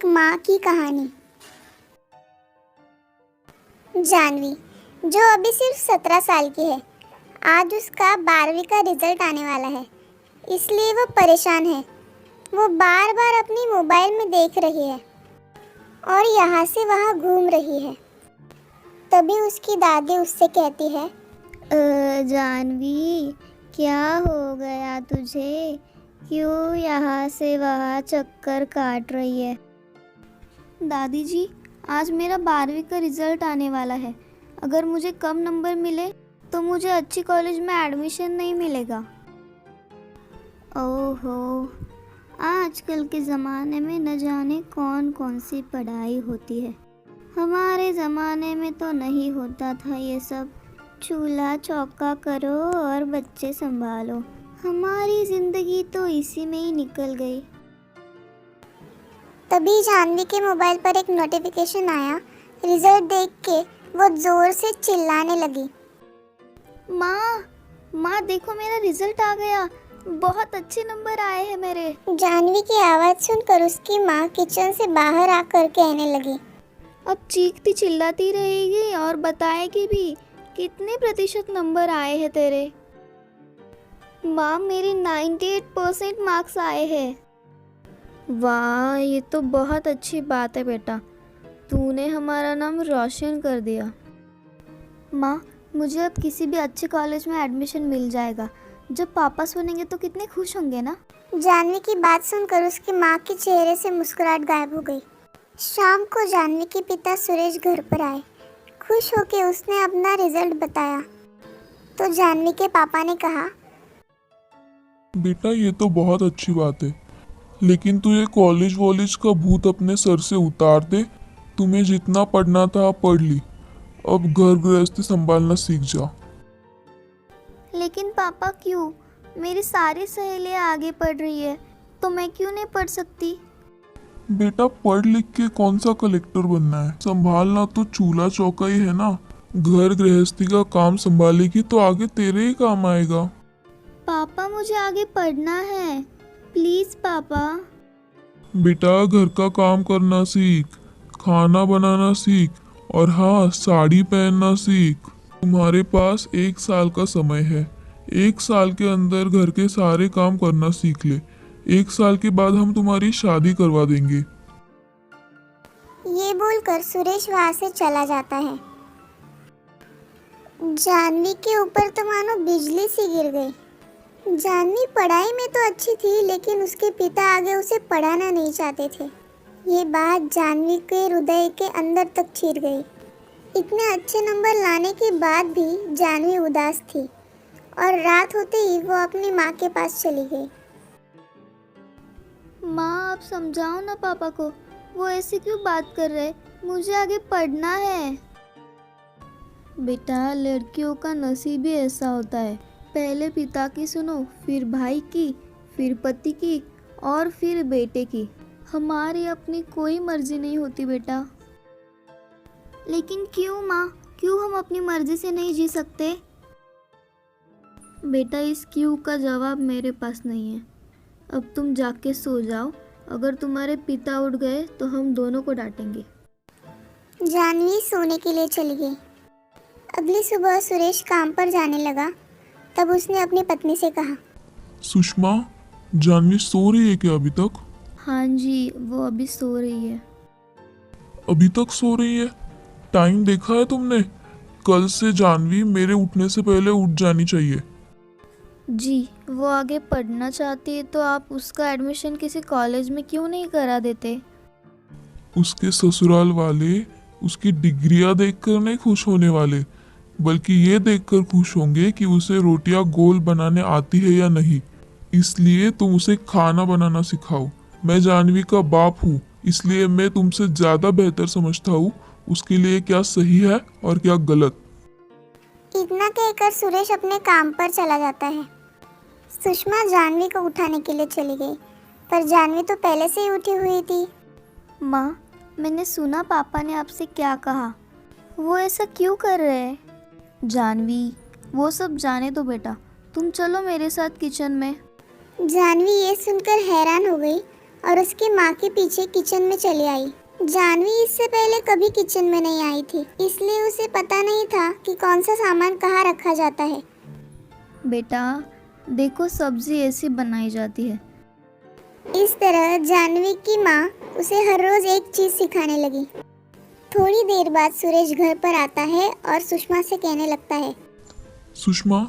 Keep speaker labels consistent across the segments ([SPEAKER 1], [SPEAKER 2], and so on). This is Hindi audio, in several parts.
[SPEAKER 1] एक माँ की कहानी। जानवी, जो अभी सिर्फ 17 साल की है, आज उसका 12वीं का रिजल्ट आने वाला है, इसलिए वो परेशान है। वो बार बार अपनी मोबाइल में देख रही है और यहाँ से वहाँ घूम रही है। तभी उसकी दादी उससे कहती है, जानवी, क्या हो गया तुझे? क्यों यहाँ से वहाँ चक्कर काट रही है?
[SPEAKER 2] दादी जी, आज मेरा 12वीं का रिजल्ट आने वाला है। अगर मुझे कम नंबर मिले तो मुझे अच्छी कॉलेज में एडमिशन नहीं मिलेगा। ओहो, आजकल के ज़माने में न जाने कौन कौन सी पढ़ाई होती है। हमारे ज़माने में तो नहीं होता था ये सब। चूल्हा चौका करो और बच्चे संभालो। हमारी ज़िंदगी तो इसी में ही निकल गई।
[SPEAKER 1] तभी जानवी के मोबाइल पर एक नोटिफिकेशन आया। रिजल्ट देख के वो जोर से चिल्लाने लगी,
[SPEAKER 2] माँ देखो, मेरा रिजल्ट आ गया। बहुत अच्छे नंबर आए हैं मेरे।
[SPEAKER 1] जानवी की आवाज़ सुनकर उसकी माँ किचन से बाहर आकर कहने लगी,
[SPEAKER 2] अब चीखती चिल्लाती रहेगी और बताएगी भी कितने प्रतिशत नंबर आए हैं तेरे। माँ, मेरे 98% मार्क्स आए हैं। वाह, ये तो बहुत अच्छी बात है बेटा, तूने हमारा नाम रोशन कर दिया। माँ, मुझे अब किसी भी अच्छे कॉलेज में एडमिशन मिल जाएगा। जब पापा सुनेंगे तो कितने खुश होंगे ना।
[SPEAKER 1] जानवी की बात सुनकर उसकी माँ के चेहरे से मुस्कुराहट गायब हो गई। शाम को जानवी के पिता सुरेश घर पर आए। खुश होकर उसने अपना रिजल्ट बताया तो जानवी के पापा ने कहा,
[SPEAKER 3] बेटा, ये तो बहुत अच्छी बात है, लेकिन तू ये कॉलेज वॉलेज का भूत अपने सर से उतार दे। तुम्हें जितना पढ़ना था पढ़ ली, अब घर गृहस्थी संभालना सीख जा।
[SPEAKER 2] लेकिन पापा, क्यों? मेरी सारी सहेलियाँ आगे पढ़ रही है तो मैं क्यों नहीं पढ़ सकती?
[SPEAKER 3] बेटा, पढ़ लिख के कौन सा कलेक्टर बनना है? संभालना तो चूल्हा चौका ही है ना। घर गृहस्थी का काम संभालेगी तो आगे तेरे ही काम आएगा।
[SPEAKER 2] पापा, मुझे आगे पढ़ना है, प्लीज पापा।
[SPEAKER 3] बेटा, घर का काम करना सीख, खाना बनाना सीख, और हाँ, साड़ी पहनना सीख। तुम्हारे पास 1 साल का समय है। 1 साल के अंदर घर के सारे काम करना सीख ले। 1 साल के बाद हम तुम्हारी शादी करवा देंगे।
[SPEAKER 1] ये बोलकर सुरेश वहाँ से चला जाता है। जानवी के ऊपर तो मानो बिजली सी गिर गई। जानवी पढ़ाई में तो अच्छी थी, लेकिन उसके पिता आगे उसे पढ़ाना नहीं चाहते थे। ये बात जानवी के हृदय के अंदर तक छिड़ गई। इतने अच्छे नंबर लाने के बाद भी जानवी उदास थी और रात होते ही वो अपनी माँ के पास चली गई।
[SPEAKER 2] माँ, आप समझाओ ना पापा को, वो ऐसे क्यों बात कर रहे? मुझे आगे पढ़ना है। बेटा, लड़कियों का नसीब ही ऐसा होता है। पहले पिता की सुनो, फिर भाई की, फिर पति की और फिर बेटे की। हमारी अपनी कोई मर्जी नहीं होती बेटा। लेकिन क्यों माँ, क्यों हम अपनी मर्जी से नहीं जी सकते? बेटा, इस क्यों का जवाब मेरे पास नहीं है। अब तुम जाके सो जाओ। अगर तुम्हारे पिता उठ गए तो हम दोनों को डांटेंगे।
[SPEAKER 1] जानवी सोने के लिए चली गई। अगली सुबह सुरेश काम पर जाने लगा। तब उसने अपनी पत्नी से कहा,
[SPEAKER 3] सुषमा, जानवी सो रही है क्या अभी तक?
[SPEAKER 2] हाँ जी, वो अभी सो रही है।
[SPEAKER 3] अभी तक सो रही है? टाइम देखा है तुमने? कल से जानवी मेरे उठने से पहले उठ जानी चाहिए।
[SPEAKER 2] जी, वो आगे पढ़ना चाहती है तो आप उसका एडमिशन किसी कॉलेज में क्यों नहीं करा देते?
[SPEAKER 3] उसके ससुराल वाले उसकी डिग्रियां देखकर नहीं खुश होने वाले, बल्कि ये देखकर खुश होंगे कि उसे रोटियां गोल बनाने आती है या नहीं। इसलिए तुम उसे खाना बनाना सिखाओ। मैं जानवी का बाप हूँ, इसलिए मैं तुमसे ज़्यादा बेहतर समझता हूँ उसके लिए क्या सही है और क्या गलत।
[SPEAKER 1] इतना कहकर सुरेश अपने काम पर चला जाता है। सुषमा जानवी को उठाने के लिए चली गई, पर जानवी तो पहले से ही उठी हुई थी।
[SPEAKER 2] माँ, मैंने सुना पापा ने आपसे क्या कहा। वो ऐसा क्यों कर रहे हैं? जानवी, वो सब जाने दो बेटा, तुम चलो मेरे साथ किचन में।
[SPEAKER 1] जानवी ये सुनकर हैरान हो गई और उसकी माँ के पीछे किचन में चली आई। जानवी इससे पहले कभी किचन में नहीं आई थी, इसलिए उसे पता नहीं था कि कौन सा सामान कहाँ रखा जाता है।
[SPEAKER 2] बेटा देखो, सब्जी ऐसी बनाई जाती है।
[SPEAKER 1] इस तरह जानवी की माँ उसे हर रोज एक चीज सिखाने लगी। थोड़ी देर बाद सुरेश घर पर आता है और सुषमा से कहने लगता है,
[SPEAKER 3] सुषमा,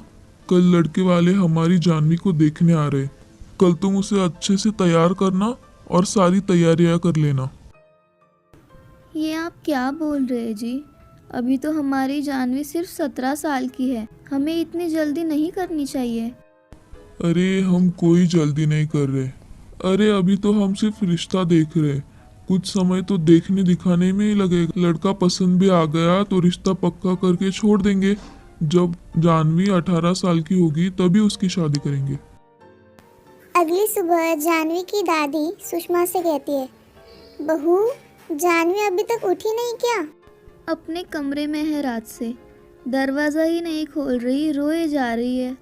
[SPEAKER 3] कल लड़के वाले हमारी जानवी को देखने आ रहे। कल तुम उसे अच्छे से तैयार करना और सारी तैयारियां कर लेना।
[SPEAKER 2] ये आप क्या बोल रहे हैं जी? अभी तो हमारी जानवी सिर्फ 17 साल की है, हमें इतनी जल्दी नहीं करनी चाहिए।
[SPEAKER 3] अरे हम कोई जल्दी नहीं कर रहे। अरे अभी तो हम सिर्फ रिश्ता देख रहे। कुछ समय तो देखने दिखाने में ही लगेगा। लड़का पसंद भी आ गया तो रिश्ता पक्का करके छोड़ देंगे। जब जानवी 18 साल की होगी तभी उसकी शादी करेंगे।
[SPEAKER 1] अगली सुबह जानवी की दादी सुषमा से कहती है, बहू, जानवी अभी तक उठी नहीं क्या?
[SPEAKER 2] अपने कमरे में है रात से, दरवाज़ा ही नहीं खोल रही, रोए जा रही है।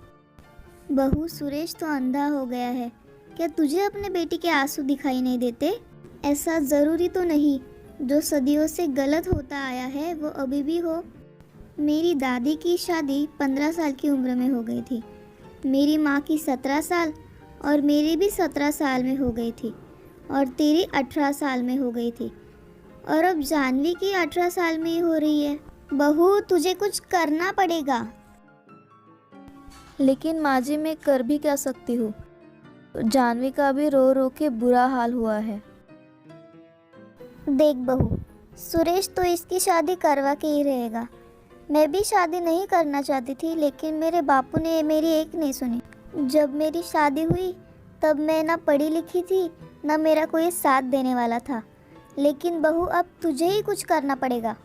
[SPEAKER 2] बहू, सुरेश तो अंधा हो गया है। क्या तुझे अपने बेटी के आंसू दिखाई नहीं देते? ऐसा ज़रूरी तो नहीं, जो सदियों से गलत होता आया है वो अभी भी हो। मेरी दादी की शादी 15 साल की उम्र में हो गई थी, मेरी माँ की 17 साल और मेरी भी 17 साल में हो गई थी, और तेरी 18 साल में हो गई थी, और अब जानवी की 18 साल में ही हो रही है। बहू, तुझे कुछ करना पड़ेगा। लेकिन माँ जी, मैं कर भी क्या सकती हूँ? जानवी का भी रो रो के बुरा हाल हुआ है। देख बहू, सुरेश तो इसकी शादी करवा के ही रहेगा। मैं भी शादी नहीं करना चाहती थी, लेकिन मेरे बापू ने मेरी एक नहीं सुनी। जब मेरी शादी हुई तब मैं ना पढ़ी लिखी थी, ना मेरा कोई साथ देने वाला था। लेकिन बहू, अब तुझे ही कुछ करना पड़ेगा।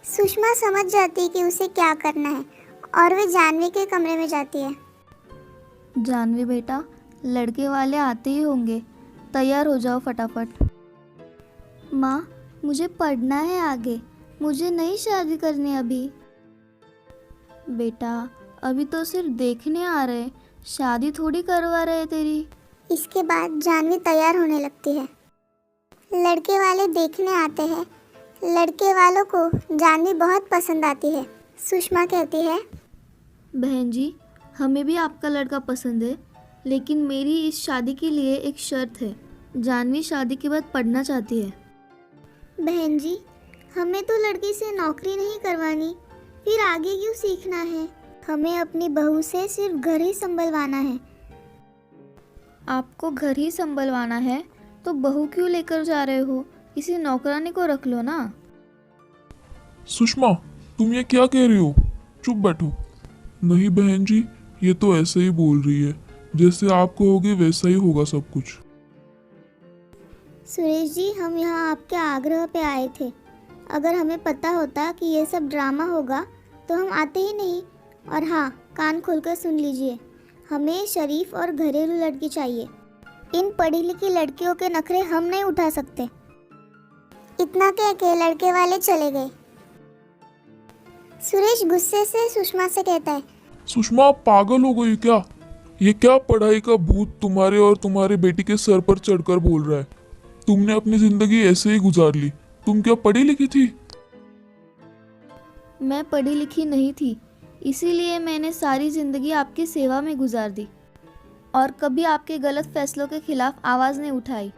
[SPEAKER 1] सुषमा समझ जाती है कि उसे क्या करना है और वे जानवी के कमरे में जाती है।
[SPEAKER 2] जानवी बेटा, लड़के वाले आते ही होंगे, तैयार हो जाओ फटाफट। माँ, मुझे पढ़ना है आगे, मुझे नहीं शादी करनी अभी। बेटा, अभी तो सिर्फ देखने आ रहे, शादी थोड़ी करवा रहे तेरी।
[SPEAKER 1] इसके बाद जानवी तैयार होने लगती है। लड़के वाले देखने आते हैं। लड़के वालों को जानवी बहुत पसंद आती है। सुषमा कहती है,
[SPEAKER 2] बहन जी, हमें भी आपका लड़का पसंद है, लेकिन मेरी इस शादी के लिए एक शर्त है। जानवी शादी के बाद पढ़ना चाहती है।
[SPEAKER 1] बहन जी, हमें तो लड़की से नौकरी नहीं करवानी, फिर आगे क्यों सीखना है? हमें अपनी बहू से सिर्फ घर ही संभलवाना है।
[SPEAKER 2] आपको घर ही संभलवाना है तो बहू क्यों लेकर जा रहे हो? किसी नौकरानी को रख लो ना।
[SPEAKER 3] सुषमा, तुम ये क्या कह रही हो? चुप बैठो। नहीं बहन जी, ये तो ऐसे ही बोल रही है। जैसे आप कहोगे वैसा ही होगा सब कुछ।
[SPEAKER 1] सुरेश जी, हम यहाँ आपके आग्रह पे आए थे। अगर हमें पता होता कि ये सब ड्रामा होगा तो हम आते ही नहीं। और हाँ, कान खोलकर सुन लीजिए, हमें शरीफ और घरेलू लड़की चाहिए। इन पढ़ी लिखी लड़कियों के नखरे हम नहीं उठा सकते। इतना कह के लड़के वाले चले गए। सुरेश गुस्से से सुषमा से कहता है,
[SPEAKER 3] सुषमा, आप पागल हो गई क्या? ये क्या पढ़ाई का भूत तुम्हारे और तुम्हारे बेटी के सर पर चढ़कर बोल रहा है? तुमने अपनी जिंदगी ऐसे ही गुजार ली। तुम क्या पढ़ी लिखी थी?
[SPEAKER 2] मैं पढ़ी लिखी नहीं थी, इसीलिए मैंने सारी ज़िंदगी आपकी सेवा में गुजार दी और कभी आपके गलत फैसलों के खिलाफ आवाज़ नहीं उठाई।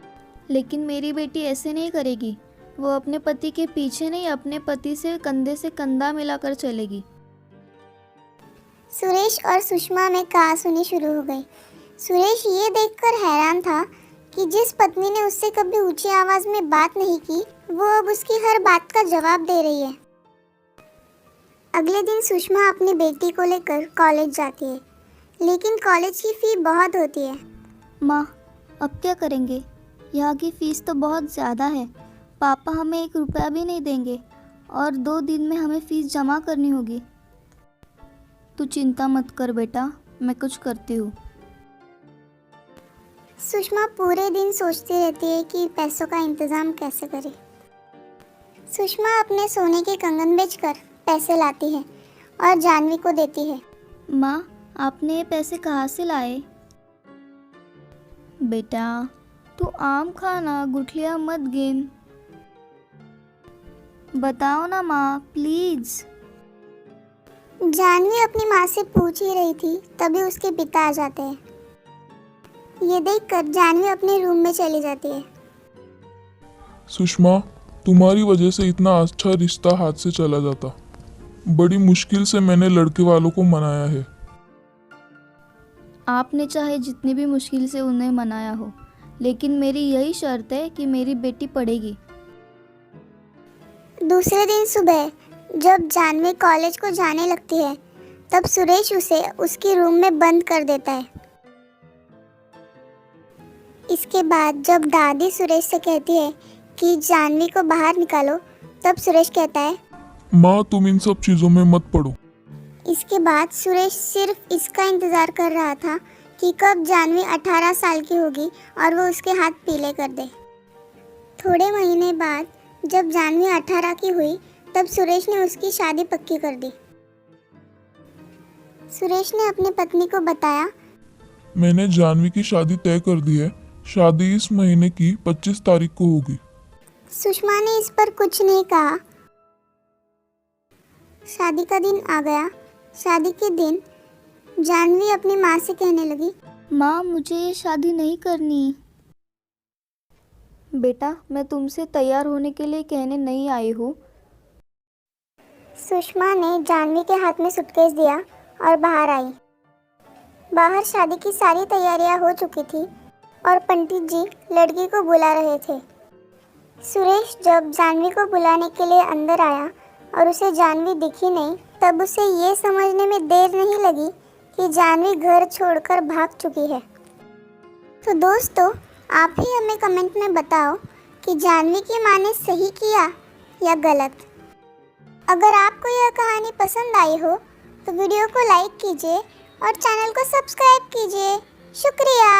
[SPEAKER 2] लेकिन मेरी बेटी ऐसे नहीं करेगी। वो अपने पति के पीछे नहीं, अपने पति से कंधा मिलाकर चलेगी।
[SPEAKER 1] सुरेश और सुषमा में कहासुनी शुरू हो गई। सुरेश ये देखकर हैरान था कि जिस पत्नी ने उससे कभी ऊंची आवाज में बात नहीं की, वो अब उसकी हर बात का जवाब दे रही है। अगले दिन सुषमा अपनी बेटी को लेकर कॉलेज जाती है, लेकिन कॉलेज की फी बहुत होती है।
[SPEAKER 2] माँ, अब क्या करेंगे? यहाँ की फ़ीस तो बहुत ज़्यादा है। पापा हमें 1 रुपया भी नहीं देंगे और 2 दिन में हमें फ़ीस जमा करनी होगी। तू चिंता मत कर बेटा, मैं कुछ करती हूँ।
[SPEAKER 1] सुषमा पूरे दिन सोचती रहती है कि पैसों का इंतजाम कैसे करे। सुषमा अपने सोने के कंगन बेचकर पैसे लाती है और जानवी को देती है।
[SPEAKER 2] माँ, आपने ये पैसे कहाँ से लाए? बेटा, तू आम खाना, गुठलियाँ मत गिन। बताओ ना माँ, प्लीज।
[SPEAKER 1] जानवी अपनी माँ से पूछ ही रही थी, तभी उसके पिता आ जाते हैं। ये देखकर जानवी अपने रूम में चली जाती है।
[SPEAKER 3] सुषमा, तुम्हारी वजह से इतना अच्छा रिश्ता हाथ से चला जाता। बड़ी मुश्किल से मैंने लड़के वालों को मनाया है।
[SPEAKER 2] आपने चाहे जितनी भी मुश्किल से उन्हें मनाया हो, लेकिन मेरी यही शर्त है कि मेरी बेटी पढ़ेगी।
[SPEAKER 1] दूसरे दिन सुबह जब जानवी कॉलेज को जाने लगती है, तब सुरेश उसे उसके रूम में बंद कर देता है। इसके बाद जब दादी सुरेश से कहती है कि जानवी को बाहर निकालो, तब सुरेश कहता है,
[SPEAKER 3] माँ, तुम इन सब चीज़ों में मत पड़ो।
[SPEAKER 1] इसके बाद सुरेश सिर्फ इसका इंतज़ार कर रहा था कि कब जानवी 18 साल की होगी और वो उसके हाथ पीले कर दे। थोड़े महीने बाद जब जानवी 18 की हुई, तब सुरेश ने उसकी शादी पक्की कर दी। सुरेश ने अपनी पत्नी को बताया,
[SPEAKER 3] मैंने जानवी की शादी तय कर दी है। शादी इस महीने की 25 तारीख को होगी।
[SPEAKER 1] सुषमा ने इस पर कुछ नहीं कहा। शादी का दिन आ गया। शादी के दिन जानवी अपनी माँ से कहने लगी,
[SPEAKER 2] माँ, मुझे ये शादी नहीं करनी। बेटा, मैं तुमसे तैयार होने के लिए कहने नहीं आई हूँ।
[SPEAKER 1] सुषमा ने जानवी के हाथ में सूटकेस दिया और बाहर आई। बाहर शादी की सारी तैयारियां हो चुकी थी और पंडित जी लड़की को बुला रहे थे। सुरेश जब जानवी को बुलाने के लिए अंदर आया और उसे जानवी दिखी नहीं, तब उसे ये समझने में देर नहीं लगी कि जानवी घर छोड़कर भाग चुकी है। तो दोस्तों, आप ही हमें कमेंट में बताओ कि जानवी की माँ ने सही किया या गलत। अगर आपको यह कहानी पसंद आई हो तो वीडियो को लाइक कीजिए और चैनल को सब्सक्राइब कीजिए। शुक्रिया।